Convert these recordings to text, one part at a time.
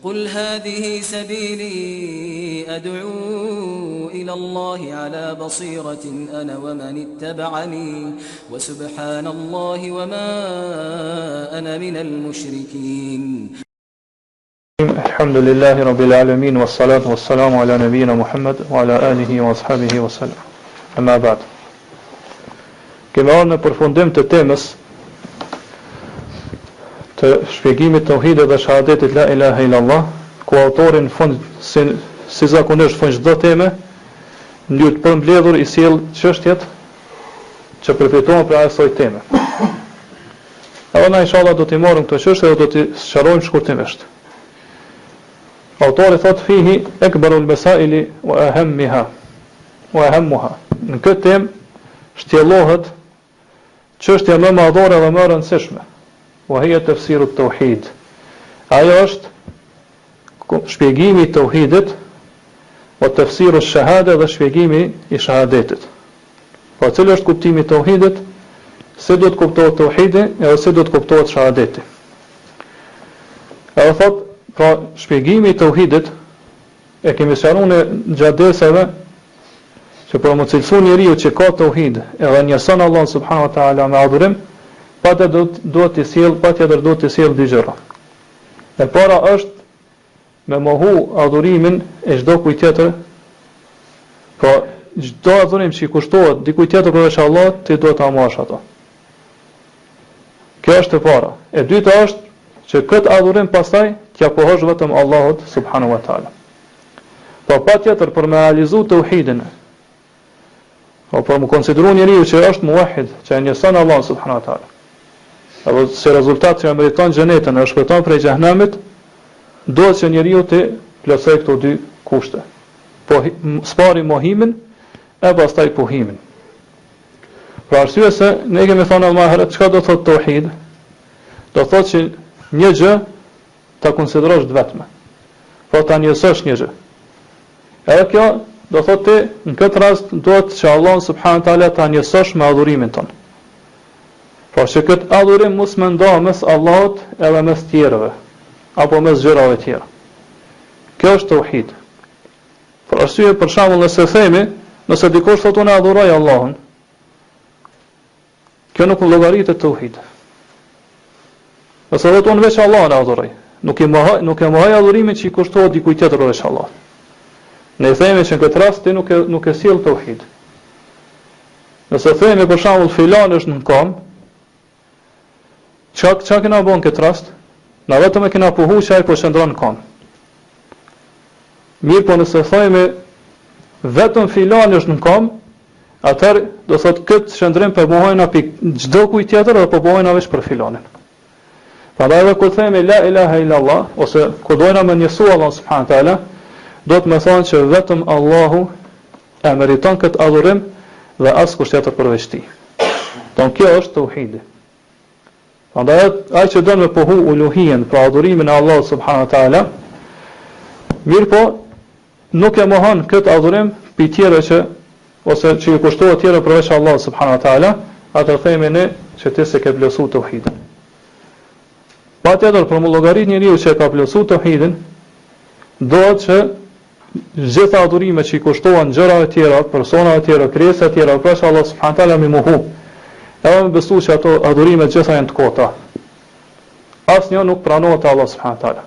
قل هذه سبيلي أدعو إلى الله على بصيرة أنا ومن اتبعني وسبحان الله وما أنا من المشركين. الحمد لله رب العالمين والصلاة والسلام على نبينا محمد وعلى آله وأصحابه وسلم. أما بعد. Kemi ardhur në përfundim të temës të shpjegimit të tauhidit dhe shahadetit la ilaha illallah, ku autori në fund si zakonisht fund çdo teme në mënyrë të përmbledhur i sjell çështjet që përfitohen për asaj teme. Edhe na inshallah do t'i marrim këto çështje dhe do t'i sqarojmë shkurtimisht. Autori thot fihi akbarul masaili wa ahammuha. Në këtë temë shtjellohet çështja më e madhore dhe më e rëndësishme. Wa hiya tafsiru at-tauhid. Ajo është shpjegimi i tauhidit, wa tafsiru ash-shahada dhe shpjegimi i shahadetit. Po cili është kuptimi i tauhidit, se do të kuptohet tauhidi edhe se do të kuptohet shahadeti. Edhe thot, pra shpjegimi i tauhidit e kemi sqaruar në gjatë dersave që për më cilësu njeriu që ka tauhid edhe njëson Allah subhanahu wa taala me adhurim, patjetër do të sjell dy gjëra. E para është me mohu adhurimin e çdo kujt tjetër. Pra çdo adhurim që i kushtohet dikujt tjetër përveç Allahut, ti duhet ta marrësh ato. Kjo është e para. E dyta është që këtë adhurim pastaj t'ia pohosh vetëm Allahut subhanahu wa taala. Po patjetër për me realizu tauhidin, o për më konsideru njeriu që është muwahhid, që e njëson Allah subhanahu wa taala, apo si rezultat që meriton xhenetin e shpëton prej xhehenamit, duhet që njeriu të plotësojë këto dy kushte. Po spari mohimin e pastaj pohimin. Për arsye se ne kemi thënë më herët çka do thotë tauhid? Do thotë që një gjë ta konsiderosh vetme. Po ta njësosh një gjë. Edhe kjo do thotë në këtë rast duhet që Allah subhanahu wa taala ta njësosh me adhurimin ton. Po që këtë adhurim mos më ndohet mes Allahut edhe mes tjerëve, apo mes gjërave tjera. Kjo është tauhid. Për arsye për shembull nëse themi, nëse dikush thotë unë adhuroj Allahun, kjo nuk llogaritet tauhid. Nëse thotë unë veç Allahun adhuroj, nuk e mohoj adhurimin që i kushtohet dikujt tjetër veç Allahut. Ne themi që në këtë rast ti nuk e sjell tauhid. Nëse themi për shembull filan është në kom, çka kena bën këtë rast? Na vetëm e kena pohu që ai po shndron në kom. Mirë, po nëse themi vetëm filan është në kom, atëherë do thotë këtë shndrim po bëhojna çdo kujt tjetër apo po bëhojna vetëm për filanin. Prandaj edhe kur themi la ilaha illallah ose kur dojna me njësu Allah subhanahu wa taala, do të më thonë që vetëm Allahu e meriton këtë adhurim dhe askush tjetër përveç tij. Don kjo është tauhidi. Prandaj ai që don me pohu uluhien, pra adhurimin e Allahut subhanahu wa taala, mirë po nuk e mohon këtë adhurim pi tjerë që i kushtohet tjerë përveç Allahut subhanahu wa taala, atë themi ne që ti se ke plotësuar tauhidin. Patjetër për llogarit njeriu që ka plotësuar tauhidin, dohet që gjitha adhurimet që i kushtohen gjërave tjera, personave tjera, krijesave tjera, përveç Allahut subhanahu wa taala me mohu. Edhe me besu që ato adhurimet gjitha janë të kota. Asnjë nuk pranohet te Allah subhanahu wa taala.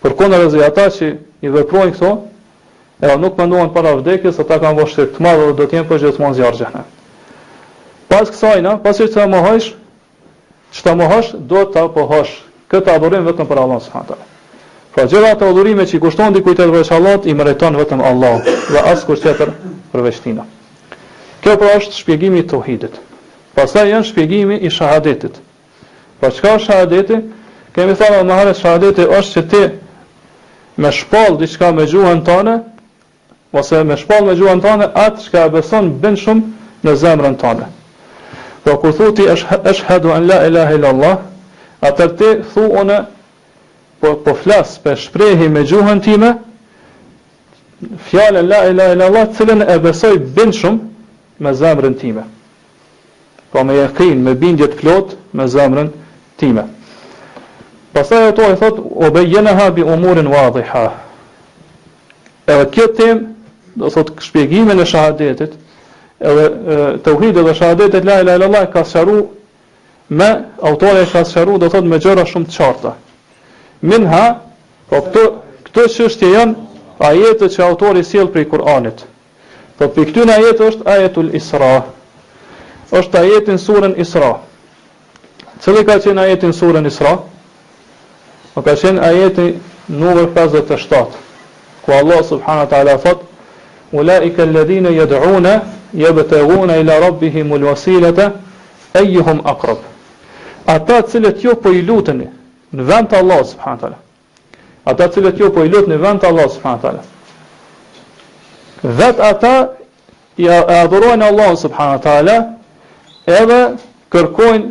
Përkundërzi ata që i veprojnë këto, edhe nuk mendohen para vdekjes, ata kanë vështirë të madhe dhe do të jenë përgjithmonë zjarr xhenem. Pas kësaj, pasi të mohojsh, çta mohosh, do ta pohosh këtë adhurim vetëm për Allah subhanahu wa taala. Pra gjitha ato adhurime që i kushton dikujt tjetër përveç Allahut, i meriton vetëm Allahu dhe askush tjetër përveç tij. Kjo pra është shpjegimi i tauhidit. Pastaj janë shpjegimi i shahadetit. Pra çka është shahadeti? Kemi thënë më herët shahadeti është që ti me shpall diçka me gjuhën tënde, ose me shpall me gjuhën tënde atë çka e beson bën shumë në zemrën tënde. Po kur thotë ashhadu an la ilaha illallah, atë ti thuone po flas për shprehi me gjuhën time fjalën la ilaha illallah, cilën e besoj bën shumë me zemrën time. Po me yakin, me bindje të plot me zemrën time. Pastaj edhe kur themi ashhadu an la ilaha illallah, do të thotë që ti me shpall diçka me gjuhën tënde, ose me shpall me gjuhën tënde atë çka e beson bën shumë në zemrën tënde. Po kur thotë ashhadu an la ilaha illallah, atë ti thuone po flas për shprehi me gjuhën time fjalën la ilaha illallah, cilën e besoj bën shumë me zemrën time. Po me yakin, me bindje të plot me zemrën time. Pastaj ato i thot o bayyanaha bi umurin wadhiha. Edhe kjo temë, do thot shpjegimin e shahadetit, edhe tauhidi dhe shahadetit la ilaha illallah ka sqaruar me autori ka sqaruar do thot me gjëra shumë të qarta. Minha, po këto çështje janë ajetet që autori sjell prej Kur'anit. Po për këtyn ajet është ajetul Isra. Është ajeti në surën Isra. Cili ka qenë ajeti në surën Isra? O ka qenë ajeti numër 57. Ku Allah subhanahu wa taala thot: "Ulaika alladhina yad'una yabtaghuna ila rabbihim alwasilata ayyuhum aqrab." Ata cilët ju po i luteni në vend të Allah subhanahu wa taala. Ata cilët ju po i luteni në vend të Allah subhanahu wa taala. Vet ata i adhurojnë Allah subhanahu wa taala edhe kërkojnë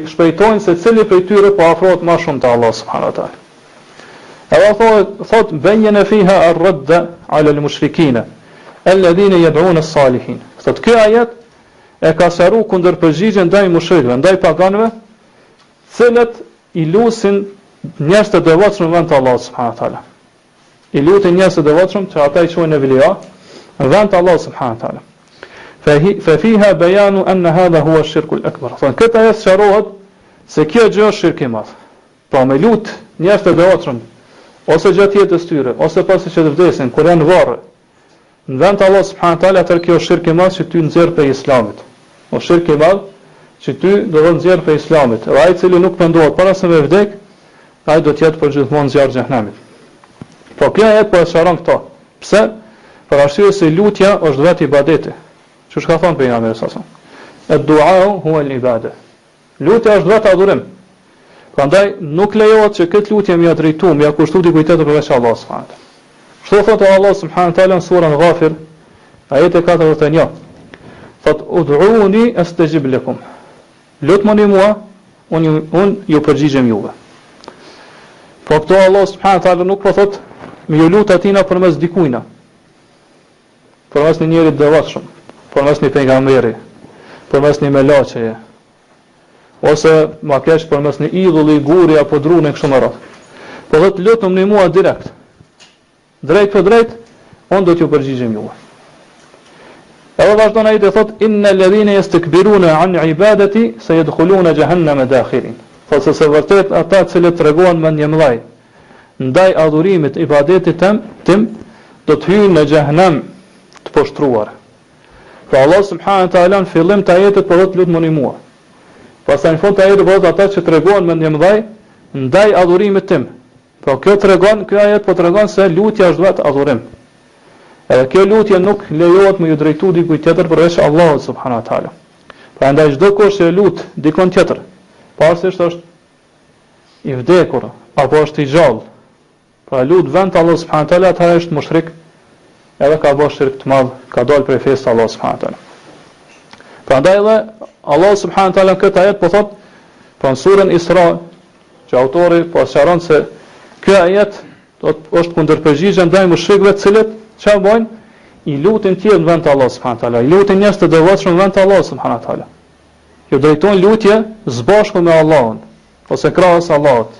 shpejtojnë se cili prej tyre po afrohet më shumë te Allah subhanahu wa taala. Edhe thot bayyana fiha ar-radd 'ala al-mushrikeen alladhina yad'una as-salihin. Thot ky ajet e ka sqaruar kundër përgjigjen ndaj mushrikëve, ndaj paganëve, cilët i lusin njerëz të devotshëm në vend të Allah subhanahu wa taala. I lutin njerëz të devotshëm që ata i quajnë evlia në vend të Allah subhanahu wa taala. Fa fiha bayanu anna hadha huwa ash-shirku al-akbar. Thon këtë ajet sqarohet se kjo gjë është shirk i madh. Po me lut njerëz të devotshëm ose gjatë jetës tyre, ose pasi që të vdesin, kur janë varre, në vend të Allah subhanahu wa taala, atë kjo është shirk i madh që ty nxjerr prej islamit. O shirk i madh që ty do të nxjerr prej islamit. Dhe ai i cili nuk pendohet para se me vdek, ai do të jetë përgjithmonë zjarr xhenemit. Po kjo ajet po e sqaron këto. Pse? Për arsye se lutja është vetë ibadeti. Çu ka thënë pejgamberi sa. Ad-du'a huwa al-ibadah. Lutja është vetë adhurim. Prandaj nuk lejohet që këtë lutje më ia drejtuam, më ia kushtojë dikujt tjetër përveç Allahut subhanahu wa taala. Kështu thotë Allah subhanahu wa taala në surën Ghafir, ajeti 41. Thot ud'uni astajib lakum. Lutmoni mua, unë ju përgjigjem juve. Po këto Allah subhanahu wa taala nuk po thot me ju lut atina përmes dikujna. Përmes një njerit devotshëm, përmes një pejgamberi, përmes një melaçeje, ose ma keq përmes një idhulli, guri apo drune kështu më radh. Po thot lutni mua direkt. Drejt për drejt, unë do t'ju përgjigjem juve. Edhe vazhdon ai të thot innal ladhina yastakbiruna an ibadati sayadkhuluna jahannama dakhirin. Thot se vërtet ata që tregojnë me një mëllaj ndaj adhurimit, ibadetit tim, do të hyjnë në xhehenem të poshtruar. Pra Allah subhanahu wa taala në fillim të ajetit po thot lutmoni mua. Pastaj në fund të ajetit po thot ata që tregojnë me një mëllaj ndaj adhurimit tim. Po kjo ajet po tregon se lutja është vetë adhurim. Edhe kjo lutje nuk lejohet me ju drejtu dikujt tjetër përveç Allahut subhanahu wa taala. Prandaj çdo kush që lut dikon tjetër, pavarësisht është i vdekur apo është i gjallë, pra lut vend Allah subhanahu wa taala, atëherë është mushrik, edhe ka bërë shirk të madh, ka dalë prej fesë Allah subhanahu wa taala. Prandaj edhe Allah subhanahu wa taala këtë ajet po thot, në surën Isra, që autori po sqaron se ky ajet është kundërpërgjigje ndaj mushrikëve, të cilët çfarë bojnë? I lutin tjerë në vend të Allah subhanahu wa taala, i lutin njerëz të devotshëm në vend të Allah subhanahu wa taala. Ju drejtojnë lutje së bashku me Allahun ose krahas Allahut.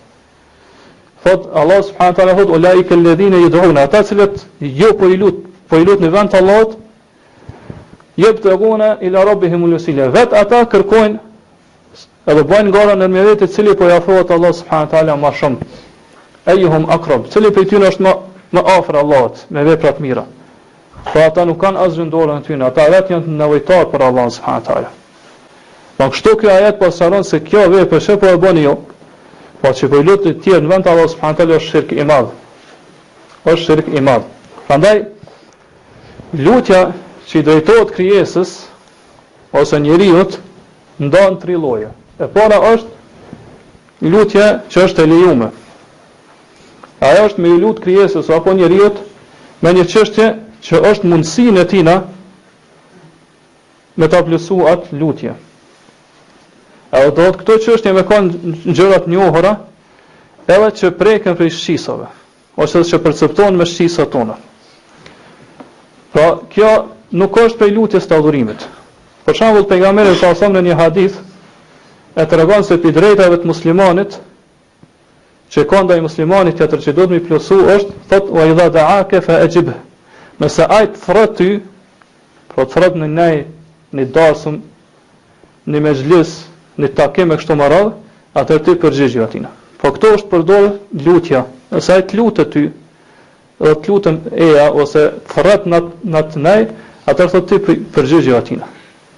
Thot Allah subhanahu wa taala thot ulaika alladhina yad'una, ata cilët jo po i lut në vend të Allahut, yabtaguna ila rabbihim al-wasila. Vet ata kërkojnë edhe bojnë gara në mirëtet të cili po i afrohet Allah subhanahu wa taala më shumë. Ayyuhum aqrab, cili prej tyre është më afër Allahut me vepra të mira. Pra ata nuk kanë asgjë në dorën e tyre, ata vetë janë nevojtar për Allah subhanahu wa taala. Po kështu ky ajet po sqaron se kjo vepër që po e bëni ju, po që po i lutni të tjerë në vend të Allah subhanahu wa taala është shirk i madh. Është shirk i madh. Prandaj lutja që i drejtohet krijesës ose njerëzit ndan tri lloje. E para është lutja që është e lejuar. Ajo është me i lut krijesës apo njerëzit me një çështje që është mundësinë e tina me ta plotësuar atë lutje. Edhe do të këto çështje me kanë gjëra të njohura, edhe që preken prej shqisave, ose që perceptohen me shqisat tona. Pra, kjo nuk është prej lutjes të adhurimit. Për shembull, pejgamberi sa në një hadith e tregon se pi drejtave të muslimanit që ka ndaj muslimanit tjetër që duhet mi plotësu është, thot wa idha da'aka fa ajib. Nëse ai të thret ty, po të thret në një darsum, në mezhlis, në takim e kështu me radhë, atëherë ti përgjigj atina. Po këto është përdor lutja. Nëse ai të lutet ty, edhe të lutem eja ose thret në të nej, atëherë thot ti përgjigj atina.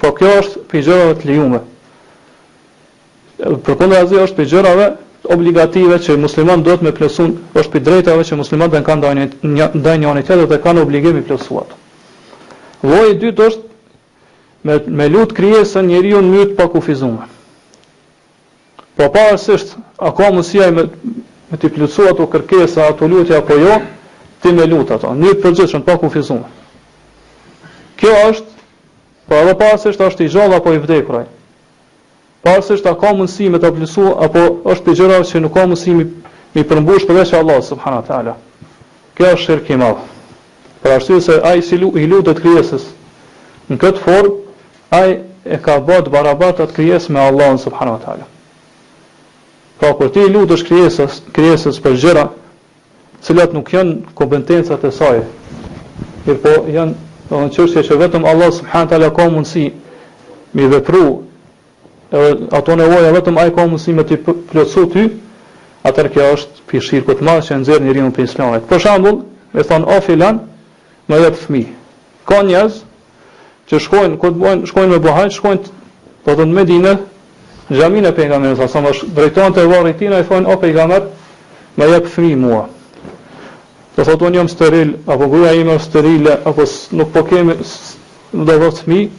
Po kjo është për gjërave të lejuara. Përkundazi është për gjërave obligative që musliman duhet me plotësuar, është për drejtave që muslimanët kanë ndaj njëri tjetrit dhe kanë obligim të plotësuar. Lloji i dytë është me lut krijesën njeriu në mënyrë të pakufizuar. Po pavarësisht a ka mundësia me të plotësuar ato kërkesa, ato lutje apo jo, ti me lut ato, në mënyrë të përgjithshme të pakufizuar. Kjo është, po edhe pavarësisht është i gjallë apo i vdekur ai. Pavarësisht a ka mundësi me ta plotësuar apo është për gjëra që nuk ka mundësi mi përmbush përveç Allah subhanahu wa taala. Kjo është shirk i madh. Për arsye se ai i lutet krijesës në këtë formë, ai e ka bërë barabartë atë krijesë me Allahun subhanahu wa taala. Pra kur ti i lutesh krijesës për gjëra të cilat nuk janë kompetencat e saj, mirë po janë çështje që vetëm Allah subhanahu wa taala ka mundësi mi vepru, edhe ato nevoja vetëm ai ka mundësi me të plotësu ty, atëherë kjo është pi shirku të madh që nxjerr njeriu prej Islamit. Për shembull, me thon o filan, më jep fëmijë. Ka njerëz që shkojnë me buhajt, shkojnë në Medinë, në xhamin e pejgamberit sa është drejton te varri i tij, ai thonë o pejgamber, më jep fëmijë mua. Do thotë unë jam steril, apo gruaja ime është sterile, apo nuk po kemi do të thotë fëmijë,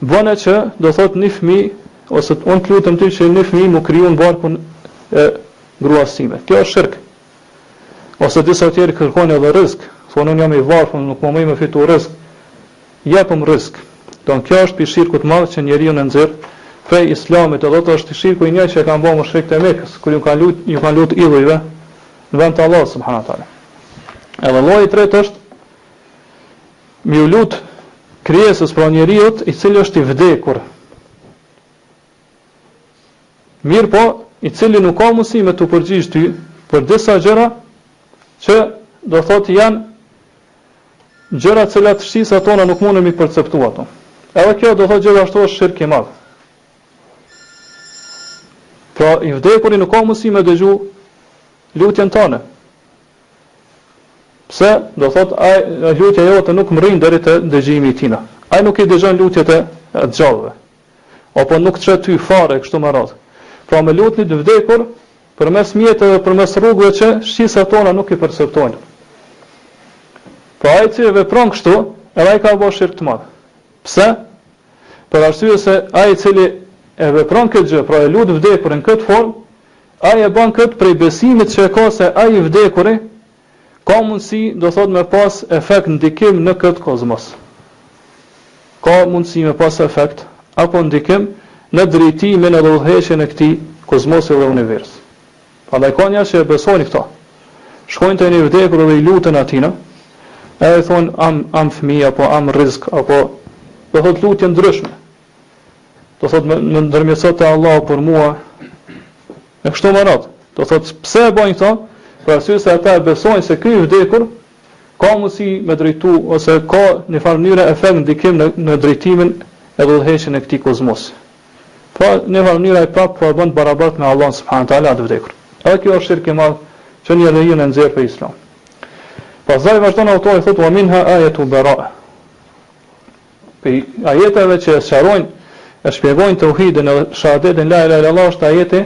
bëne që do thotë një fëmijë ose unë të lutem ty që një fëmijë më kriju në barkun e gruas sime. Kjo është shirk. Ose disa tjerë kërkojnë edhe rrezik, thonë unë jam i varfër, nuk më më fitu rrezik. Japëm rrezik. Don kjo është pi shirku të madh që njeriu në nxjerr prej Islamit, edhe të është shirku i njëjtë që kanë bërë mushrikët e Mekës, kur ju kanë lut idhujve në vend të Allahut subhanahu wa taala. Edhe lloji i tretë është mi u lut krijesës pra njeriu i cili është i vdekur. Mirë po, i cili nuk ka mundësi me të përgjigj ty për disa gjëra që do thotë janë gjëra të cilat shqisa tona nuk mundemi perceptu ato. Edhe kjo do thotë gjithashtu është shirk i madh. Pra i vdekuri nuk ka mundësi me dëgju lutjen tënde. Pse? Do thotë lutja jote nuk mrin deri te dëgjimi i tij. Ai nuk i dëgjon lutjet e gjallëve. Apo nuk çet ty fare kështu me radhë. Pra me lutni të vdekur përmes mjeteve dhe përmes rrugëve që shqisa tona nuk i perceptojnë. Pra ai që vepron kështu, edhe ai ka bërë shirk të madh. Pse? Për arsye se ai i cili e vepron këtë gjë, pra e lut vdekurin në këtë formë, ai e bën këtë prej besimit që ka se ai i vdekuri ka mundësi, do thotë me pas efekt ndikim në këtë kozmos. Ka mundësi me pas efekt apo ndikim në drejtimin edhe udhëheqjen e këtij kozmosi dhe univers. Prandaj ka njerëz që besojnë këto. Shkojnë te një vdekur dhe i luten atina, edhe thonë am fëmijë apo am rrezik apo do thotë lutje ndryshme. Do thotë më ndërmjetësot te Allahu për mua. E kështu me radhë. Do thotë pse e bojnë këto? Për arsye se ata besojnë se ky i vdekur ka mundësi me drejtu ose ka në farë mënyrë efekt ndikim në drejtimin edhe udhëheqjen e këtij kozmosi. Pra në farë mënyrë ai prapë po bën barabart me Allah subhanahu wa taala atë vdekur. Edhe kjo është shirk i madh që njeriu në nxjerr për Islam. Pastaj vazhdon autori thotë wa minha ayatu bara. Pe ajeteve që sqarojnë e shpjegojnë tauhidin edhe shahadetin la ilaha illallah është ajeti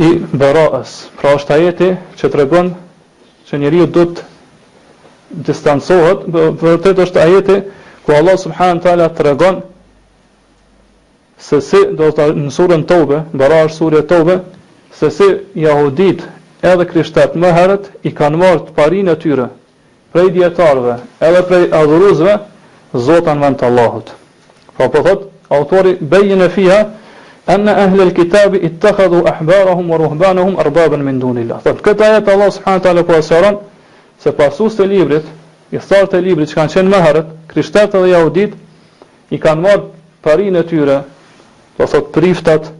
i bara'as. Pra është ajeti që tregon që njeriu duhet distancohet, vërtet është ajeti ku Allah subhanahu wa taala tregon se si do të në surën Tobe, Bara është surja Tobe, se si jahudit edhe krishterët më herët i kanë marrë të parinë e tyre prej dietarëve edhe prej adhuruesve zotan vend të Allahut. Pra po thot autori bejnë fiha anna ahlul kitabi ittakhadhu ahbarahum wa ruhbanahum arbaban min dunillah. Thot këtë ajet Allah subhanahu wa taala po asëron se pasues të librit, i thartë të librit që kanë qenë më herët, krishterët dhe jahudit i kanë marrë parinë e tyre, do thot priftat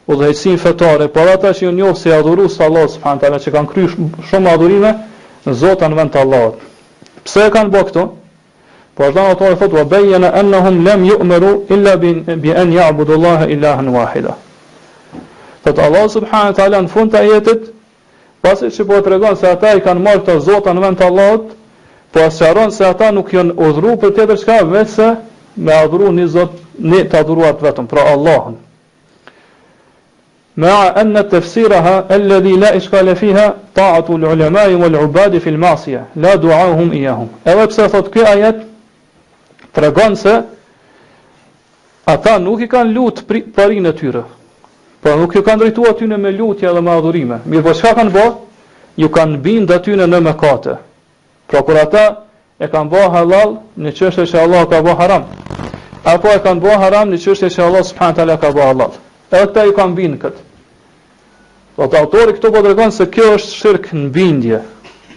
udhëheqësinë fetare, por ata që janë njohur si adhurues të Allahut subhanahu taala, që kanë kryer shumë adhurime Zotë në vend të Allahut. Pse e kanë bërë këto? Po Allah autori thotë: "Wa bayyana annahum lam yu'maru illa bi an ya'budu Allaha ilahan wahida." Thotë Allah subhanahu taala në fund të ajetit, pasi që po tregon se ata I kanë marrë këto zota në vend të Allahut, po asharon se ata nuk janë udhëruar për tjetër çka vetëse me adhuru një Zot, ne të adhuruar vetëm, pra Allahun. مع أن تفسيرها الذي لا إشكال فيها طاعة العلماء والعباد في المعصية لا دعاهم إياهم. Edhe pse thot ky ajet tregon se ata nuk I kanë lut parinë e tyre, por nuk ju kanë drejtuar atyne me lutje dhe me adhurime. Mirë, po çka kanë bërë? Ju kanë bind atyne në mëkate. Pra kur ata e kanë bërë halal në çështje që Allah ka bërë haram, apo e kanë bërë haram në çështje që Allah subhanahu taala ka bërë halal, edhe këta ju kanë bind këtë. Po autori këtu po tregon se kjo është shirk në bindje.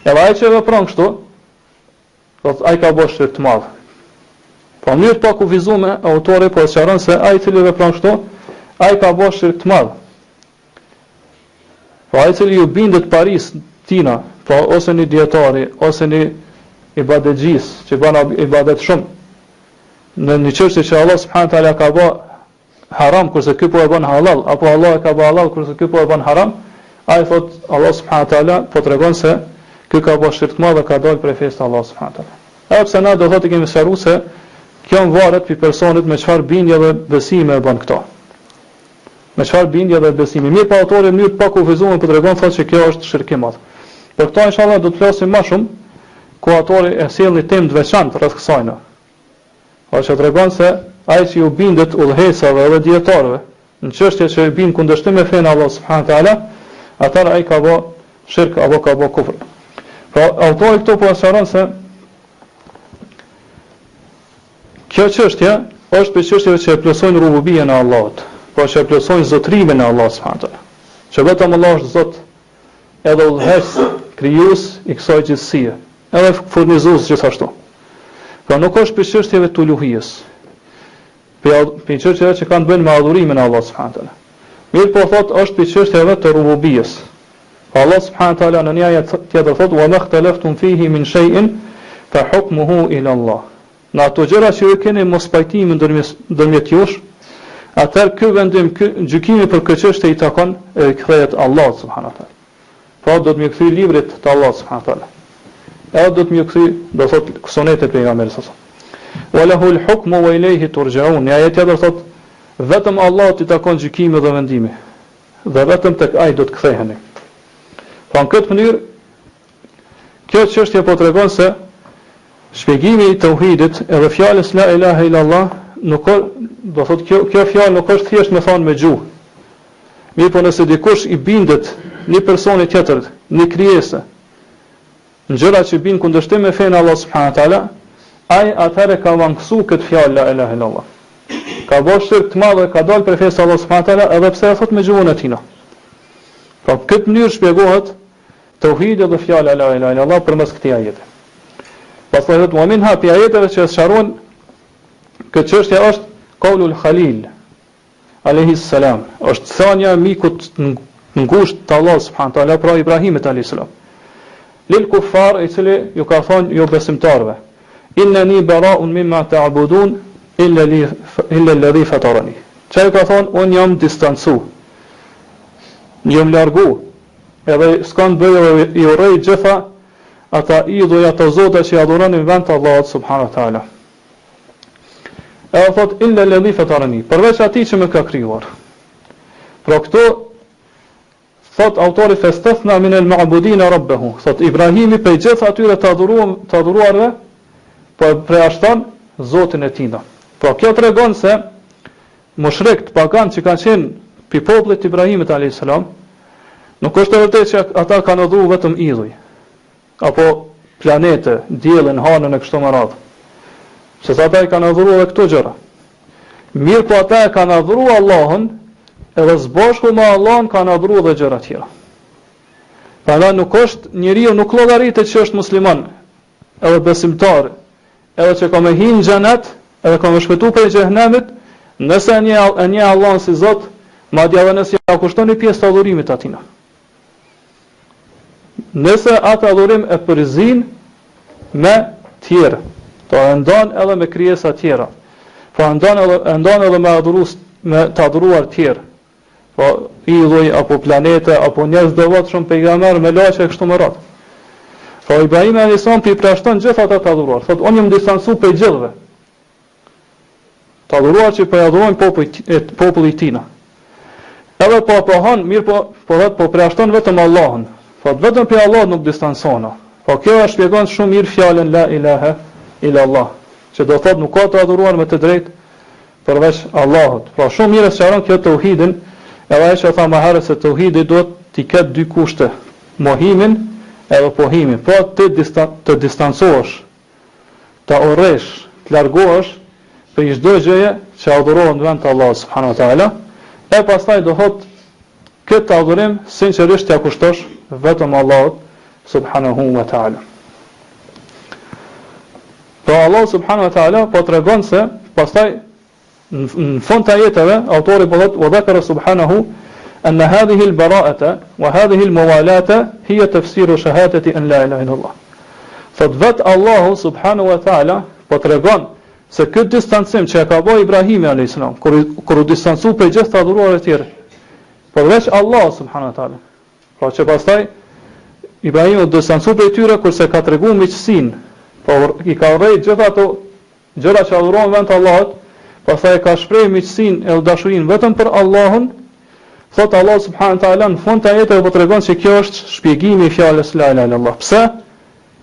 Edhe ai që vepron kështu, do ai ka bërë shirk të madh. Po mirë pa kufizuar autori po sqaron se ai I cili vepron kështu, ai ka bërë shirk të madh. Po ai cili ju bindet paris tina, po ose një dietari, ose një ibadetgjis që bën ibadet shumë në një çështje që Allah subhanahu taala ka bërë haram kurse ky po e bën halal, apo Allah e ka bërë halal kurse ky po e bën haram, ai thot Allah subhanahu taala po tregon se ky ka bërë shirk të madh dhe ka dalë prej fesë të Allah subhanahu taala. Edhe pse na do thotë kemi sqaruar se kjo varet pi personit me çfarë bindje dhe besime e bën këto. Me çfarë bindje dhe besime. Mirë, pa autori në mënyrë të pakufizuar po tregon thotë se kjo është shirk I madh. Për këto inshallah do të flasim më shumë ku autori e sjell një temë të veçantë rreth kësaj. Po që tregon se ai që ju bindet udhëhecave dhe dietarëve në çështje që I bin kundërshtim me fenë Allah subhanahu taala, atëra ai ka bë shirk apo ka bë kufër. Pra autori këtu po sqaron se kjo çështje është për çështjeve që e plotësojnë rububien e Allahut, po që e plotësojnë zotrimin e Allahut subhanahu taala. Që vetëm Allah është Zot, edhe udhëheqës, krijues I kësaj gjithësie, edhe furnizues gjithashtu. Pra nuk është për çështjeve të uluhijes, për çështjeve që kanë të bëjnë me adhurimin e Allahut subhanahu taala. Mirë po thot është për çështjeve të rububies. Allah subhanahu taala në një ajet tjetër thot: "Wa makhtalaftum fihi min shay'in fa hukmuhu ila Allah." Në ato gjëra që ju keni mos pajtimi ndërmjet jush, atëherë ky vendim, ky gjykimi për këtë çështje I takon kthehet Allahut subhanahu taala. Pra do të më kthy librit të Allahut subhanahu taala. Edhe do të më kthy, do thot sunetet e pejgamberit sa. Wa lahu al-hukmu wa ilayhi turja'un. Ja ajet tjetër thot vetëm Allahut I takon gjykimi dhe vendimi. Dhe vetëm tek ai do të ktheheni. Po në këtë mënyrë kjo çështje po tregon se shpjegimi I tauhidit edhe fjalës la ilaha illallah nuk do thot kjo fjalë nuk është thjesht me thonë me gjuhë. Mirë, po nëse dikush I bindet një personi tjetër, një krijesë, në gjëra që bin kundërshtim me fenë Allah subhanahu taala, ai atëherë ka mangësu këtë fjalë la ilaha illallah. Ka bërë shirk të madh dhe ka dalë prej fesë Allah subhanahu taala edhe pse e thot me gjuhën e tij. Pra këtë mënyrë shpjegohet tauhidi dhe fjala la ilaha illallah përmes këtij ajeti. Pastaj thotë: "Wa minha fi ayateve që sqaron këtë çështje është qaulul Khalil alayhi salam, është thënia e mikut ngushtë të Allah subhanahu taala pra Ibrahimit alayhi salam. Lil kuffar, I cili ju ka thonë jo besimtarve: Innani bara'un mimma ta'budun illa alladhi fatarani." Çai ka thonë un jam distancu, jam largu, edhe s'kam bëjë I urrej gjitha ata idhuja të zota që I adhuroni në vend të Allahut subhanahu taala. Edhe thot illa alladhi fatarani, përveç atij që më ka krijuar. Pra këto thot autori festathna min al-ma'budin rabbahu. Thot Ibrahimi prej gjithë atyre të adhuruarve po preashton Zotin e tij. Pra kjo tregon se mushrikët pagan që kanë qenë pi popullit Ibrahimit alayhis salam, nuk është e vërtetë që ata kanë adhuruar vetëm idhuj apo planete, diellin, hanën e kështu me radhë. Se ata I kanë adhuruar edhe këto gjëra. Mirë, po ata e kanë adhuruar Allahun, edhe zbashku me Allahun kanë adhuruar edhe gjëra tjera. Prandaj nuk është njeriu nuk llogaritet që është musliman, edhe besimtar, edhe që ka me hinë xhenet, edhe ka me shpëtuar prej xhenemit, nëse e njeh Allahun si Zot madje edhe nëse ja kushton një pjesë të adhurimit atina. Nëse atë adhurim e përzin me tjerë, to e ndan edhe me krijesa tjera, po e ndan edhe me të adhuruar tjerë, po idhuj apo planete apo njerëz devotshëm, pejgamber me laçe kështu me radhë. Po Ibrahim alayhis salam i prashton gjithë ata të adhuruar. Thotë unë jam distancu prej gjithëve. Të adhuruar që po i adhurojnë popullit tina. Edhe po pohon, mirë po prashton vetëm Allahun. Thotë vetëm për Allah nuk distancona. Po kjo e shpjegon shumë mirë fjalën la ilaha illa Allah, që do thotë nuk ka të adhuruar me të drejtë përveç Allahut. Po shumë mirë sqaron kjo tauhidin, edhe ai që tha më herët se tauhidi duhet t'i ketë dy kushte, mohimin edhe pohimin. Po të distancohesh, të urresh, të largohesh për çdo gjëje që adhurohet në vend të Allahut subhanahu wa taala, e pastaj do thotë këtë adhurim sinqerisht t'ia kushtosh vetëm Allahut subhanahu wa taala. Po Allah subhanahu wa taala po tregon se pastaj në fund të ajeteve autori po thotë wa dhakara subhanahu anna hadhihi al-bara'ata wa hadhihi al-mawalata hiya tafsiru shahadati an la ilaha illa Allah. Thot vet Allahu subhanahu wa taala po tregon se ky distancim që ka bëu Ibrahimi alayhis salam kur u distancu prej gjithë të adhuruarve të tjerë, përveç Allah subhanahu wa taala. Pra që pastaj Ibrahimi u distancu prej tyre kurse ka treguar miqësinë, po i ka urrejt gjithë ato gjëra që adhurohen vend të Allahut, pastaj ka shprehë miqësinë e dashurinë vetëm për Allahun. Thot Allah subhanahu wa taala në fund të ajeteve po tregon se kjo është shpjegimi i fjalës la ilaha illallah. Pse?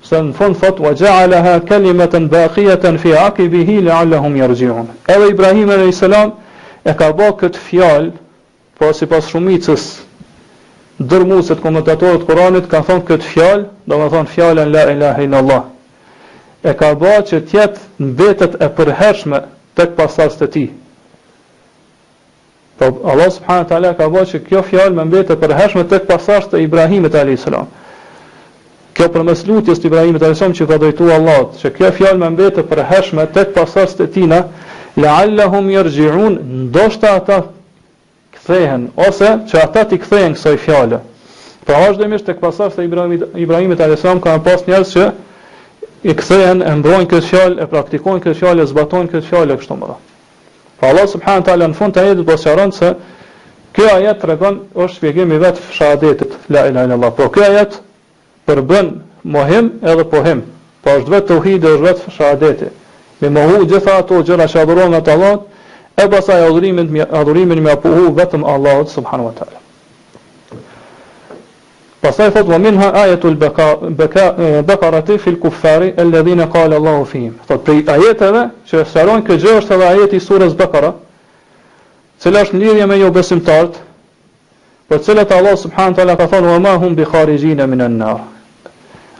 Se në fund thot wa ja'alaha kalimatan baqiyatan fi 'aqibihi la'allahum yarji'un. Edhe Ibrahim alayhis salam e ka bërë këtë fjalë, po sipas shumicës dërmuesit komentatorët të Kuranit ka thonë këtë fjalë, domethënë fjalën la ilaha illallah. E ka bërë që të jetë mbetet e përhershme tek pasardhësit e tij. Po Allah subhanahu wa taala ka bërë që kjo fjalë më mbetet e përhershme tek pasardhësit e Ibrahimit alayhis salam. Kjo përmes lutjes të Ibrahimit alayhis salam që ka drejtuar Allahut, që kjo fjalë më mbetet e përhershme tek pasardhësit e tina, la'allahum yarji'un, ndoshta ata kthehen ose që ata t'i kthehen kësaj fjale. Pra vazhdimisht tek pasardhësit e Ibrahimit alayhis salam kanë pas njerëz që i kthehen, e mbrojnë këtë fjalë, e praktikojnë këtë fjalë, e zbatojnë këtë fjalë kështu më radh. Pra Allah subhanahu wa taala në fund të ajetit po sqaron se ky ajet tregon është shpjegim i vetë shahadetit la ilaha illallah. Po ky ajet përbën mohim edhe pohim. Po është vetë tauhidi, është vetë shahadeti. Me mohu gjitha ato gjëra që adhurohen atë Allahut, e pastaj adhurimin me apuhu vetëm Allahut subhanahu wa taala. Pastaj thot wa minha ayatul baqarati fil kuffari alladhina qala Allahu fihim. Thot prej ajeteve që sqarojnë këtë gjë është edhe ajeti i surës Baqara, cila është në lidhje me jo besimtarët, për cilët Allah subhanahu wa taala ka thënë wa ma hum bi kharijin min an-nar.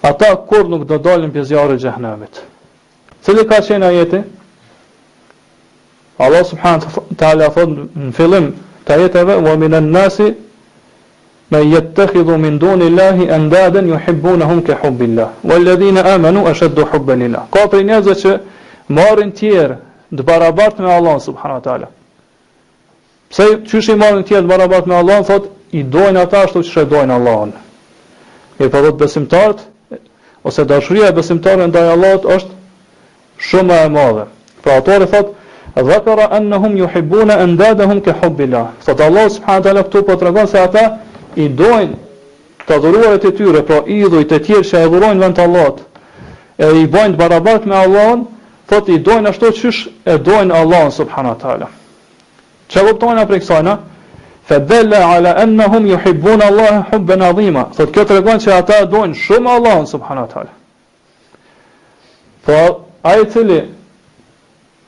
Ata kur nuk do dalin prej zjarrit të xhenemit. Cili ka qenë ajeti? Allah subhanahu wa taala thot në fillim të ajeteve wa min an-nasi man yattakhidhu min duni Allahi andadan yuhibbunahum ka hubbillah walladhina amanu ashaddu hubban lillah. Ka për njerëz që marrin tjerë të barabartë me Allah subhanahu wa taala. Pse çysh i marrin tjerë të barabartë me Allah, thot i dojnë ata ashtu siç e dojnë Allahun. Mirë, po thot besimtarët ose dashuria e besimtarëve ndaj Allahut është shumë e madhe. Pra autori thot dhakara annahum yuhibbuna andadahum ka hubbillah. Thot Allah subhanahu wa taala këtu po tregon se ata i dojnë të adhuruarit e tyre, pra idhujt e tjerë që e adhurojnë vend të Allahut, e i bojnë të barabart me Allahun, thot i dojnë ashtu siç e dojnë Allahun subhanahu wa taala. Çfarë kuptojnë prej kësaj? Fadalla ala annahum yuhibbuna Allah hubban adhima. Thot kjo tregon se ata dojnë shumë Allahun subhanahu wa taala. Po ai i cili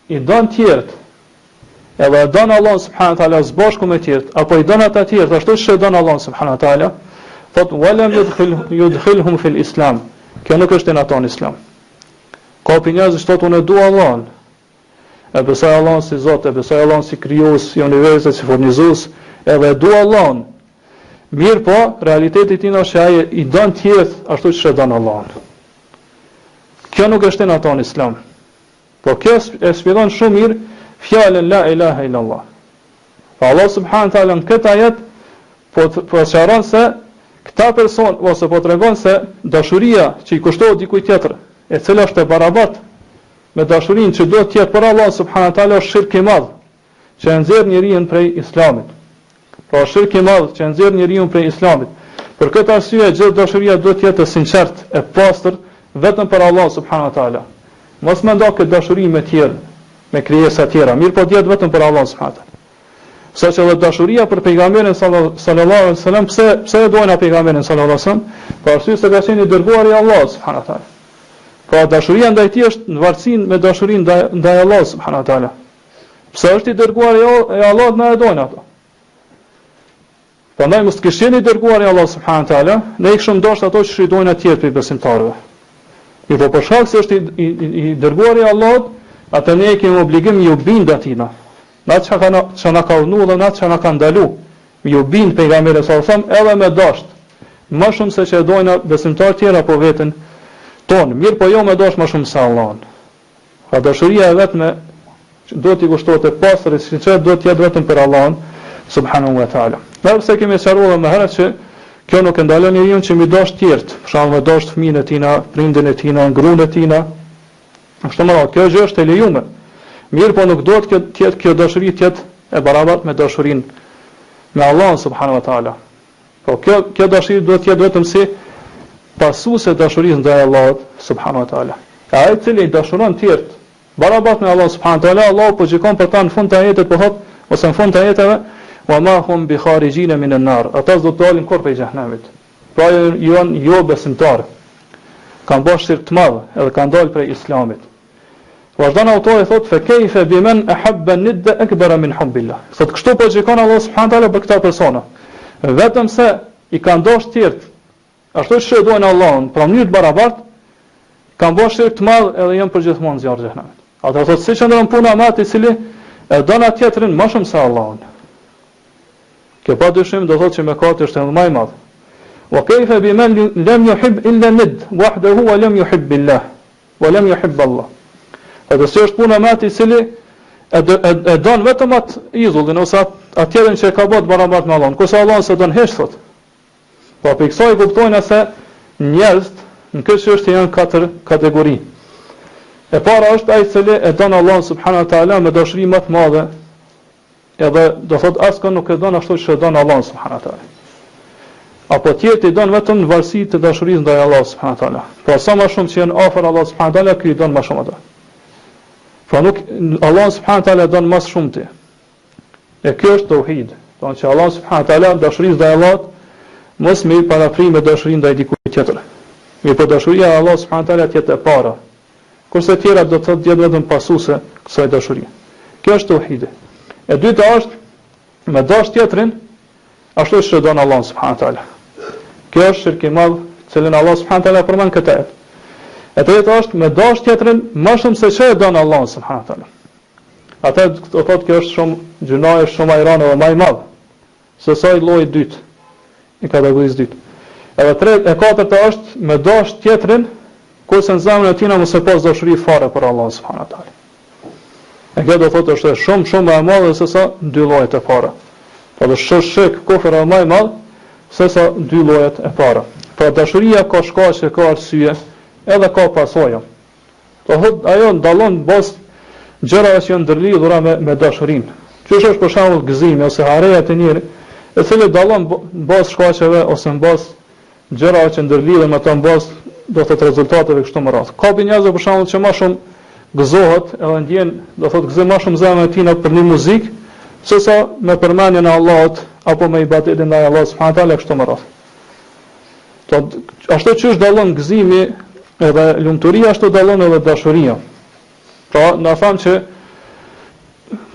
i don tjerët, edhe don Allah subhanahu wa taala zbashku me tjerët, apo i don ata tjerët ashtu siç e don Allah subhanahu wa taala, thot walam yudkhilhum fil islam. Kjo nuk është në ato në islam. Ka njerëz që thotë unë dua Allahun, e besoj Allahun si Zot, e besoj Allahun si krijues i universit, si furnizues, edhe dua Allahun. Mirë po, realiteti i tij është se ai i don tjerët ashtu siç e don Allahun. Kjo nuk është në ato në islam. Po kjo e shpjegon shumë mirë fjalën la ilaha illallah. Pa Allah subhanahu taala në këtë ajet po sqaron se këta person ose po tregon se dashuria që i kushtohet dikujt tjetër, e cila është e barabartë me dashurinë që duhet të jetë për Allah subhanahu taala, është shirk i madh që e nxjerr njeriu prej Islamit. Pra shirk i madh që e nxjerr njeriu prej Islamit. Për këtë arsye gjithë dashuria duhet të jetë e sinqertë, e pastër, vetëm për Allah subhanahu taala. Mos mendo këtë dashuri me tjerë, me krijesa të tjera, mirë po të jetë vetëm për Allah subhanahu taala. Saqë edhe dashuria për pejgamberin sallallahu alaihi wasallam, pse e dojnë pejgamberin sallallahu alaihi wasallam? Për arsye se ka qenë i dërguari i Allahut subhanahu taala. Pra dashuria ndaj tij është në varësi me dashurinë ndaj Allahut subhanahu taala. Pse është i dërguari i Allahut, na e dojnë ato. Prandaj mos kishën i dërguari i Allahut subhanahu taala, ne i kishim dashur ato që shridojnë atje për besimtarëve. Po për shkak se është i dërguari i Allahut, atë ne kemi obligim ju bind atina. Na që na ka urdhëruar dhe na që na ka ndalu, ju bind pejgamberit sallallahu alajhi wasallam edhe me dasht, më shumë se që e dojnë besimtarë tjerë apo veten tonë, mirë po jo me dash më shumë se Allahun. Ka dashuria e vetme do t'i kushtohet e pastër e sinqert, do të jetë vetëm për Allahun subhanahu wa taala. Ne pse kemi sqaruar më herët që kjo nuk e ndalon njeriu që mi dash të tjerë, për shembull me dash fëmijën e tina, prindin e tina, gruan e tina. Ashtu më radh, kjo gjë është e lejuar. Mirë po nuk do të jetë kjo dashuri të jetë e barabartë me dashurinë me Allahun subhanahu wa taala. Po kjo dashuri do të jetë vetëm si pasuese dashurisë ndaj Allahut subhanahu wa taala. Ai i cili dashuron të tjerë barabartë me Allahun subhanahu wa taala, Allahu po gjikon për ta në fund të ajetit, po thot ose në fund të ajeteve, wa ma hum bi kharijin min an-nar. Ata do të dalin kur prej xhenemit. Pra janë jo besimtarë. Kanë bërë shirk të madh edhe kanë dalë prej Islamit. Vazhdon autori thot fe kayfa biman ahabba nidda akbara min hubbillah. Thot kështu po gjikon Allah subhanahu taala për këta persona. Vetëm se i kanë dashur të tjerë, ashtu që dojnë Allahun, pra në mënyrë të barabartë, kanë bërë shirk të madh edhe janë përgjithmonë zjarr xhenemit. Ata thot si qëndron puna me atë i cili e don atë tjetrin më shumë se Allahun. Kjo pa dyshim do thotë që mëkati është edhe më i madh. Wa kayfa biman lam yuhib illa nidd wahdahu wa lam yuhib billah wa lam yuhib Allah. Edhe si është puna me atë i cili e don vetëm atë izullin ose atë tjetrin që e ka bërë barabartë me Allahun, kurse Allahu s'e don hiç thot. Po për kësaj kuptojnë se njerëzit në këtë çështje janë katër kategori. E para është ai i cili e don Allahun subhanahu wa taala me dashuri më të madhe, edhe do thot askën nuk e don ashtu që e don Allahun subhanahu wa taala. Apo tjetër i don vetëm në varësi të dashurisë ndaj Allahut subhanahu wa taala. Pra sa më shumë që janë afër Allahut subhanahu wa taala, ky i don më shumë ata. Pra nuk Allah subhanahu wa taala don më shumë ti. E kjo është tauhid. Do të thotë që Allah subhanahu wa taala dashurisë ndaj Allahut mos më paraprim me dashurinë ndaj dikujt tjetër. Me po dashuria e Allah subhanahu wa taala tjetër e para. Kurse të tjera do të thotë jetë vetëm pasuese kësaj dashurie. Kjo është tauhidi. E dyta është me dash tjetrin ashtu siç don Allah subhanahu wa taala. Kjo është shirk i madh, cilën Allah subhanahu wa taala përmend këtë ajet. E treta është me dash tjetrin më shumë se çfarë don Allah subhanahu wa taala. Atë do thotë kjo është shumë gjunaje, shumë ajran edhe më i madh se sa i lloji i dytë, i kategorisë dytë. E katërta është me dash tjetrin kurse në zemrën e tij mos e pas dashuri fare për Allah subhanahu wa taala. E kjo do thotë është shumë më e madhe se sa dy llojet e para. Po do shok kufër është më i madh se sa dy llojet e para. Pra dashuria ka shkaqe, ka arsye, edhe ka pasojë. Do thotë ajo ndallon bos gjëra që janë ndërlidhura me dashurinë. Qysh është për shembull gëzimi ose harreja e njëri, e cili dallon bos shkaqeve ose bos gjërave që ndërlidhen me ato bos do të thotë rezultateve kështu më radh. Ka njerëz për shembull që më shumë gëzohet edhe ndjen, do thotë gëzon më shumë zemrën e tij për një muzikë, sesa me përmendjen e Allahut apo me ibadetin ndaj Allahut subhanahu wa taala kështu më radh. Ashtu që është dallon gëzimi edhe lumturia, ashtu dallon edhe dashuria. Pra, na tham që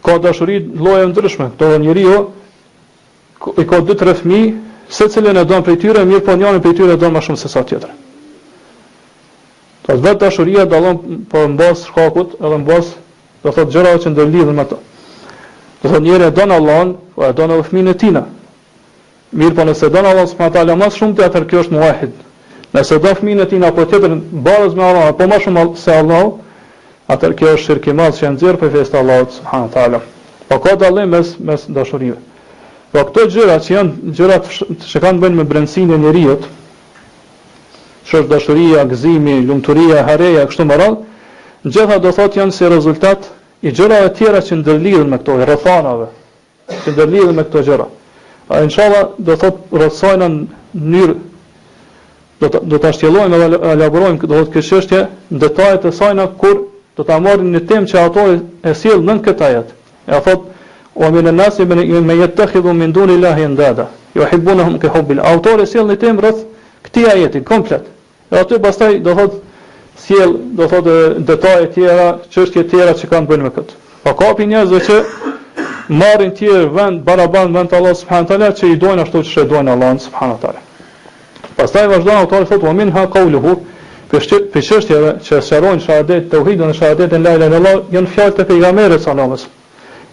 ka dashuri lloje ndryshme. Këto njeriu i ka 2-3 fëmijë, secilin e don prej tyre, mirë po njërin prej tyre don më shumë se sa tjetër. Pra vetë dashuria dallon po mbas shkakut, edhe mbas do thotë gjërat që ndërlidhen me ato. Do thotë njëri e don Allahun, po e don edhe fëmijën e tij. Mirë po nëse don Allah subhanahu wa taala më shumë te atë kjo është muahid. Nëse do fëmijën e tij apo tjetër barës me Allah, apo më shumë se Allah, atë kjo është shirk i madh që nxjerr për festë Allahut subhanahu wa taala. Po ka dallim mes dashurive. Po këto gjëra që janë gjërat që kanë bënë me brendësinë e njeriu, ç'është dashuria, gëzimi, lumturia, hareja, kështu me radhë, gjitha do thotë janë si rezultat i gjërave tjera që ndërlidhen me këto, rrethanave që ndërlidhen me këto gjëra. Inshallah do thotë rrethojnë në mënyrë do ta shtjellojmë dhe elaborojmë do thotë këtë çështje në detajet e saj kur do ta marrim në temë që autori e sjell nën këtë ajet. Ja thotë wa min an-nasi man yattakhidhu min dunillahi andada yuhibbunahum ka hubbil. Autori sjell në temë rreth këtij ajeti komplet. E aty pastaj do thotë sjell do thotë detaje tjera, çështje tjera që kanë bënë me këtë. Po kapi njerëzve që marrin tjerë vend baraban vend Allah subhanahu wa taala që i dojnë ashtu siç e dojnë Allah subhanahu wa taala. Pastaj vazhdon autori thotë wa minha qawluhu për çështjeve që sqarojnë shahadet tauhidin e shahadetin la ilaha illallah janë fjalët e pejgamberit sallallahu alaihi wasallam,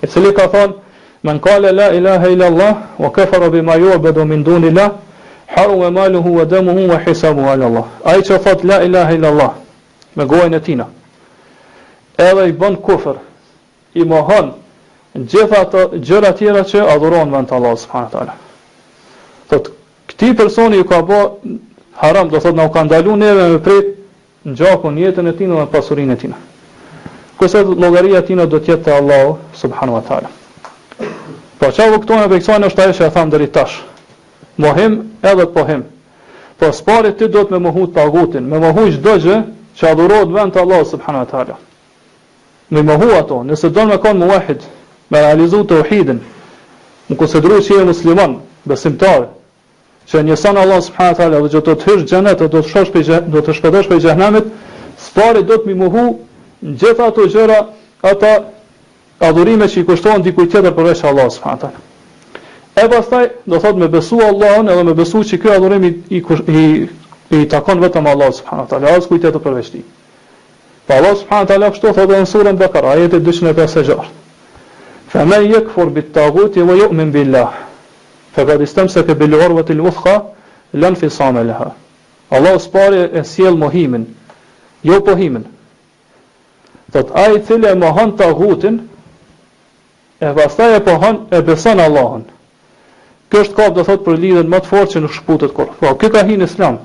i cili ka thënë man qala la ilaha illallah wa kafara bima yu'badu min dunillah harama maluhu wa damuhu wa hisabuhu ala Allah. Ai që thot la ilaha illallah me gojën e tina, edhe i bën kufër, i mohon gjitha ato gjëra tjera që adhurohen vend Allah subhanahu wa taala. Thot këtij personi ju ka bë haram, do thot na u ka ndaluar neve me prit në gjakun jetën e tina dhe pasurinë e tina. Kurse llogaria e tina do të jetë te Allahu subhanahu wa taala. Po çfarë kuptojmë për kësaj është ajo që e tham deri tash. Mohim edhe pohim. Po spari ti do të me mohu tagutin, me mohu çdo gjë që adhurohet vend te Allahu subhanahu wa taala. Me mohu ato, nëse do me kon muwahhid, me realizu tauhidin, më konsiderosh si musliman, besimtar, që njëson Allah subhanahu wa taala dhe do të hysh xhenet, do të shpëtosh prej xhenemit, spari do të më mohu gjitha ato gjëra, ata adhurime që i kushtohen dikujt tjetër përveç Allah subhanahu wa taala. E pastaj do thot me besu Allahun edhe me besu që ky adhurim i takon vetëm Allah subhanahu wa taala, as kujt tjetër përveç tij. Pa Allah subhanahu wa taala kështu thotë në surën Bakara, ajeti 256. Faman yakfur bit-taghuti wa yu'min billah faqad istamsaka bil-urwati al-wuthqa la infisama laha. Allah spari e sjell mohimin, jo pohimin. Thot ai i cili e mohon taghutin e pastaj e pohon e beson Allahun. Kjo është kap do thot për lidhjen më të fortë që nuk shkputet kur. Po kjo ka hyrë në Islam.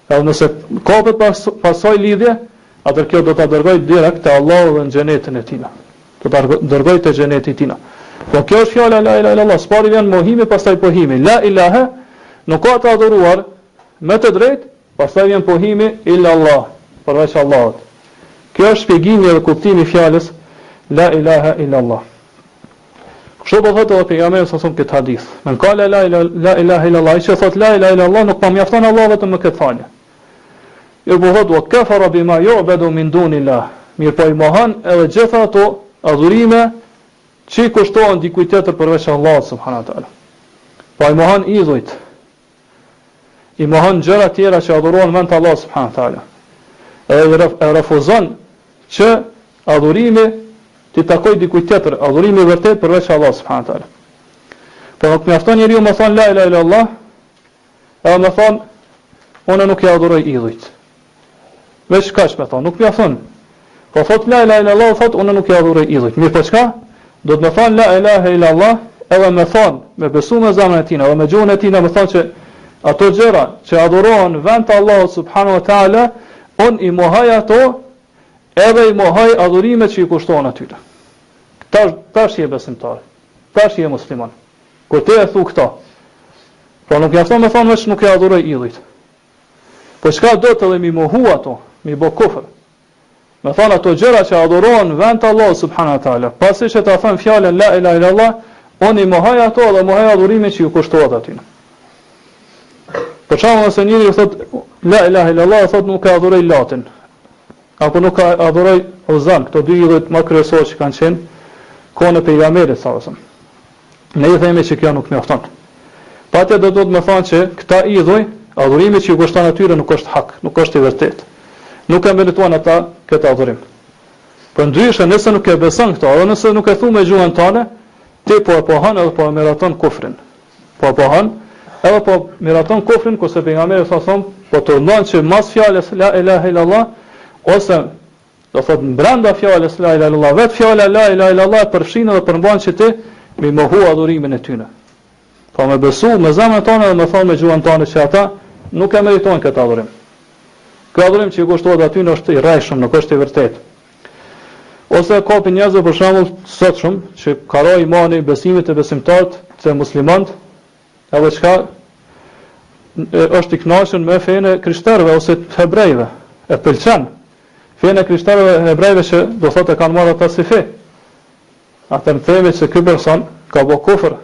Edhe nëse kapet pasoj lidhje, atëherë kjo do ta dërgoj direkt te Allahu dhe në xhenetin e tij. Do ta dërgoj te xheneti i tij. Po kjo është fjala la ilaha illallah, spari vjen mohimi pastaj pohimi. La ilaha nuk ka të adhuruar me të drejtë, pastaj vjen pohimi illa Allah, përveç Allahut. Kjo është shpjegimi dhe kuptimi i fjalës la ilaha illallah. Kështu po thotë edhe pejgamberi sa këtë hadith. Men qala la ilaha illallah, që thot la ilaha illallah nuk po mjafton Allah vetëm me këtë falje. Jo po thotë wa kafara bima yu'badu min dunillah. Mirë po i mohon edhe gjitha ato adhurime që kushtohen dikujt tjetër përveç Allahut subhanahu wa taala. Po i mohon idhujt. I mohon gjëra tjera që adhurohen vend Allah subhanahu wa taala. Edhe refuzon që adhurimi ti takoj dikujt tjetër, adhurimi i vërtet përveç Allah subhanahu wa taala. Po nuk mjafton njeriu më thon la ilaha illallah, edhe më thon unë nuk i adhuroj idhujt. Veç kaq më thon, nuk mjafton. Po thot la ilaha illallah, thot unë nuk i adhuroj idhujt. Mirë, po çka? Do të më thon la ilaha illallah, edhe më thon me besu me zemrën e tij, edhe me gjuhën e tij, më thon që ato gjëra që adhurohen vend Allahu subhanahu wa taala, unë i mohoj ato, edhe i mohoj adhurimet që i kushtohen atyre. Tash je besimtar. Tash je musliman. Kur ti e thu këto, po nuk mjafton me thonë veç nuk e adhuroj idhujt. Po çka do të edhe mi mohu ato, mi bë kufër. Me thonë ato gjëra që adhurohen vend Allah subhanahu wa taala. Pasi që ta thon fjalën la ilaha illallah, unë i mohoj ato dhe mohoj adhurimet që i kushtohet atyre. Për shembull, nëse njëri thot la ilaha illallah, thot nuk e adhuroj Latin, apo nuk e adhuroj Uzan, këto dy idhujt më kryesorë që kanë qenë kohën e pejgamberit sallallahu alajhi wasallam. Ne i themi që kjo nuk mjafton. Patja do të më thonë që këta idhuj, adhurimi që i kushton atyre nuk është hak, nuk është i vërtetë. Nuk e merituan ata këtë adhurim. Për ndryshe, nëse nuk e beson këto, edhe nëse nuk e thu me gjuhën tënde, ti po e pohon edhe po e meriton kufrin. Po e pohon edhe po meriton kufrin, kurse pejgamberi sallallahu alajhi wasallam po turngon që mas fjalës la ilaha illallah ose do thot brenda fjalës la ilaha illallah, vetë fjala la ilaha illallah përfshin dhe përmban që ti me mohu adhurimin e tyre. Po me besu me zemrën tonë dhe me thonë me gjuhën tonë që ata nuk e meritojnë këtë adhurim. Ky adhurim që i kushtohet aty është i rrejshëm, nuk është i vërtetë. Ose kapi njerëzve për shembull sotshëm që karoj imani besimit e besimtarët të muslimanët, edhe çka është i kënaqur me fenë e krishterëve ose të hebrejve, e pëlqen fenë e krishterëve e hebrejve që do thotë e kanë marrë ata si fe. Ata më themi se ky person ka bë kufër.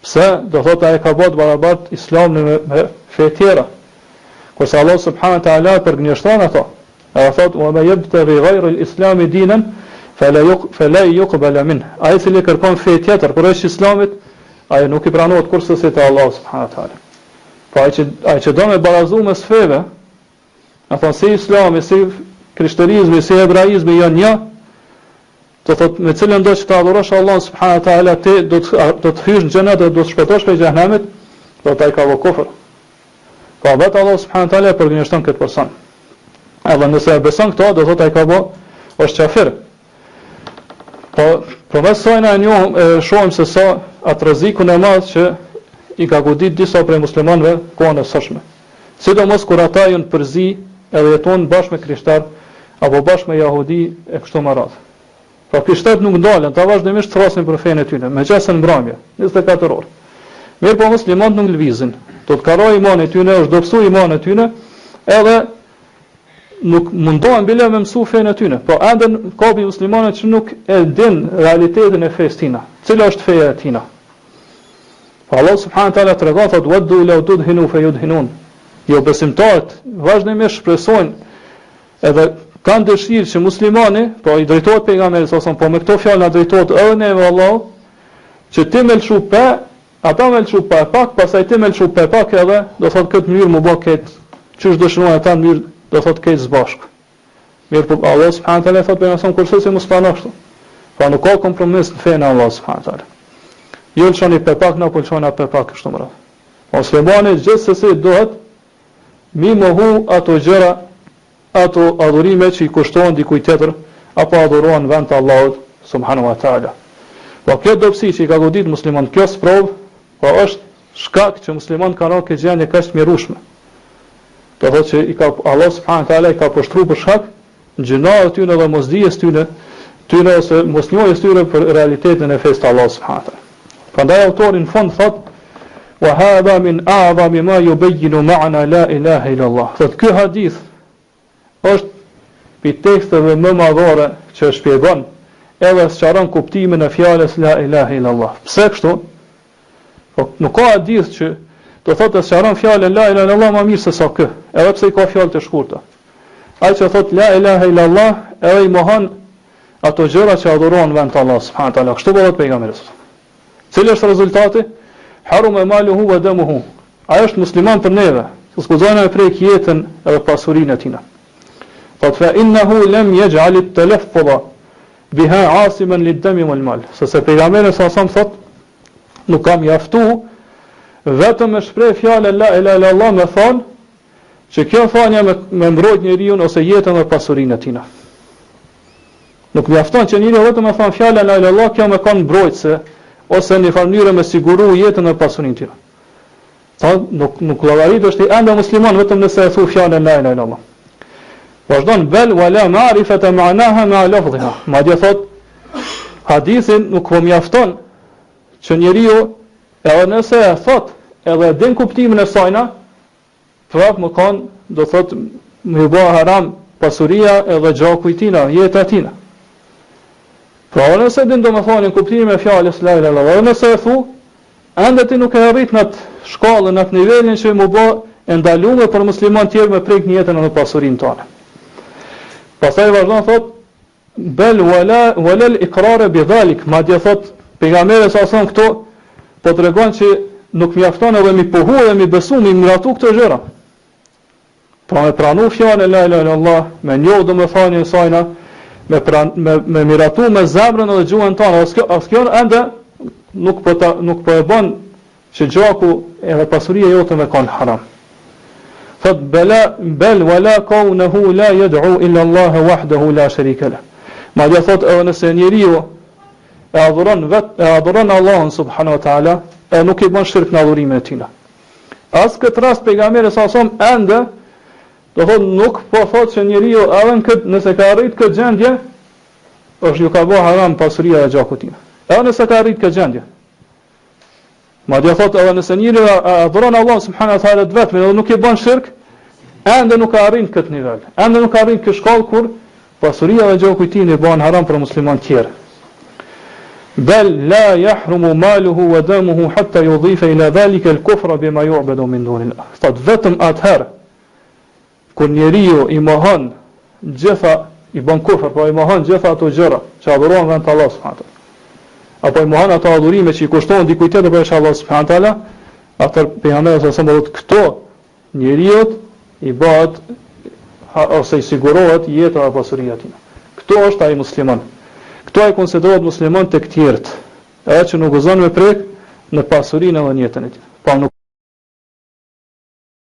Pse? Do thotë ai ka bërë barabart islamin me fe tjera. Kurse Allah subhanahu wa taala përgjigjëson ato. Ai thotë: "Wa ma yabtaghi ghayra al-islam dinan fala yuqbal minhu." Ai që kërkon fe tjetër përveç islamit, ai nuk i pranohet kurse se te Allah subhanahu wa taala. Po ai që do me barazu me feve, a thonë si islami, si krishterizmi, si hebraizmi janë një, do thot me cilën do që të adhurosh Allah subhanahu wa taala, ti do të hysh në xhenet dhe do të shpëtosh prej xhenemit, do të ai ka vë kufër. Po vetë Allah subhanahu wa taala përgjithëson këtë person. Edhe nëse e beson këto, do thot ai ka bë është kafir. Po përveç saj na e shohim se sa atë rrezikun e madh që i ka godit disa prej muslimanëve kohën e sotshme. Sidomos kur ata janë përzi edhe jetojnë bashkë me krishterë apo bashkë me jahudi e kështu me radhë. Po krishterët nuk ndalen, ta vazhdimisht thrasin për fenë e tyre, megjithëse në mbrëmje, 24 orë. Mirë po muslimanët nuk lëvizin. Do të karojë imanin e tyre, është dobësu imanin e tyre, edhe nuk mundohen bile me mësu fenë e tyre. Po ende kapi muslimanët që nuk e din realitetin e fesë tina. Cila është feja e tina? Po Allah subhanahu wa taala tregon thotë waddu law tudhinu fayudhinun. Jo besimtarët vazhdimisht shpresojnë edhe kanë dëshirë që muslimani, po i drejtohet pejgamberit sa po me këto fjalë na drejtohet edhe ne me Allah, që ti më lëshu pa, ata më lëshu pa pak, pastaj ti më lëshu pa pak edhe do thotë këtë mënyrë më bë këtë çish dëshirojnë ata në mënyrë do thotë këtë zbashk. Mirë po Allah subhanahu wa taala thotë pejgamberi kurse se mos pano kështu. Po nuk ka kompromis në fenë Allah subhanahu wa taala. Jo lëshoni pa pak, na po lëshoni pa pak kështu më radh. Muslimani gjithsesi duhet mi mohu ato gjëra, ato adhurime që i kushtohen dikujt tjetër apo adhurohen vend të Allahut subhanahu wa taala. Po kjo dobësi që i ka godit musliman, kjo sprov, po është shkak që musliman kanë rënë këtë gjendje kaq të mjerueshme. Do thotë që i ka Allah subhanahu wa taala i ka poshtruar për shkak gjinave të tyre dhe mosdijes tyre ose mosnjohjes tyre për realitetin e fesë të Allahut subhanahu wa taala. Prandaj autori në fund thotë: "Wa hadha min a'zami ma yubayyinu ma'na la ilaha illa Allah." Thotë ky hadith është pi teksteve më madhore që shpjegon edhe sqaron kuptimin e fjalës la ilaha illa Allah. Pse kështu? Po nuk ka hadith që do thotë sqaron fjalën la ilaha illa Allah më mirë se sa ky, edhe pse i ka fjalë të shkurtë. Ai që thotë la ilaha illa Allah, edhe i mohon ato gjëra që adhurohen vend të Allah subhanahu wa taala. Kështu bëhet pejgamberi. Cili është rezultati? Harum maluhu wa damuhu. Ai është musliman për neve, s'guxojnë me prek jetën edhe pasurinë e tij. Thot fa innahu lam yaj'al at-talaffuz biha 'asiman lid-dami wal-mal. Se pejgamberi sa thot nuk kam mjaftu vetëm me shpreh fjalën la ilaha illa Allah me thon që kjo thënia me mbrojt njeriu ose jetën dhe pasurinë e tij. Nuk mjafton që njeriu vetëm me thon fjalën la ilaha illa Allah, kjo me kon mbrojtse ose në mënyrë me siguru jetën dhe pasurinë e tij. Thot nuk llogarit është i ende musliman vetëm nëse e thu fjalën la ilaha illa Allah. Vazhdon bel wala ma'rifata ma'naha ma lafdhiha. Madje thot hadithin nuk po mjafton që njeriu edhe nëse e thot edhe e din kuptimin e sajna, prap më kanë do thot më bë haram pasuria edhe gjaku i tina, jeta e tina. Pra nëse din domethënë kuptimin e fjalës la ilaha illallah, nëse e thu, ende ti nuk e arrit në atë shkallën, në atë nivelin që më bë e ndaluar për musliman tjerë me prek në jetën e pasurinë tonë. Pastaj vazhdon thot bel wala al-iqrar bi dhalik, madje thot pejgamberi sa thon këto po tregon që nuk mjafton edhe mi pohu dhe mi besu, mi miratu këto gjëra. Pra me pranu fjalën la ilaha illallah, me njohë domethënien e sajna, me miratu me zemrën edhe gjuhën tonë, as kjo ende nuk po e bën që gjaku edhe pasuria jote me kanë haram. thot bel wala kaunehu la yad'u illa Allah wahdahu la sharika lah. Madje thot edhe nëse njeriu e adhuron Allahun subhanahu wa taala, e nuk i bën shirk në adhurimin e tij. As këtë rast pejgamberi sa son ende do thot nuk po thot se njeriu edhe nëse ka arrit këtë gjendje është ju ka bërë haram pasuria e gjakut tim. Edhe nëse ka arrit këtë gjendje. Madje thot edhe nëse njeriu adhuron Allahun subhanahu wa taala vetëm dhe nuk i bën shirk, ende nuk ka arrin këtë nivel. Ende nuk ka arrin këtë shkallë kur pasuria e gjakut tim i bën haram për musliman tjerë. Bel la yahrumu maluhu wa damuhu hatta yudhifa ila dhalika al-kufra bima yu'badu min dunillah. Thot vetëm atëherë kur njeriu i mohon gjitha i bën kufër, po i mohon gjitha ato gjëra që adhurohen vetëm Allah subhanahu wa taala. Apo i mohon ato adhurime që i kushtohen dikujt tjetër përveç Allah subhanahu wa taala, atë pejgamberi sa thotë këto njeriu i bëhet ose i sigurohet jeta e pasuria e tij. Kto është ai musliman. Kto ai konsiderohet musliman tek tjerët, edhe që nuk gëzon me prek në pasurinë dhe në jetën e tij. Po nuk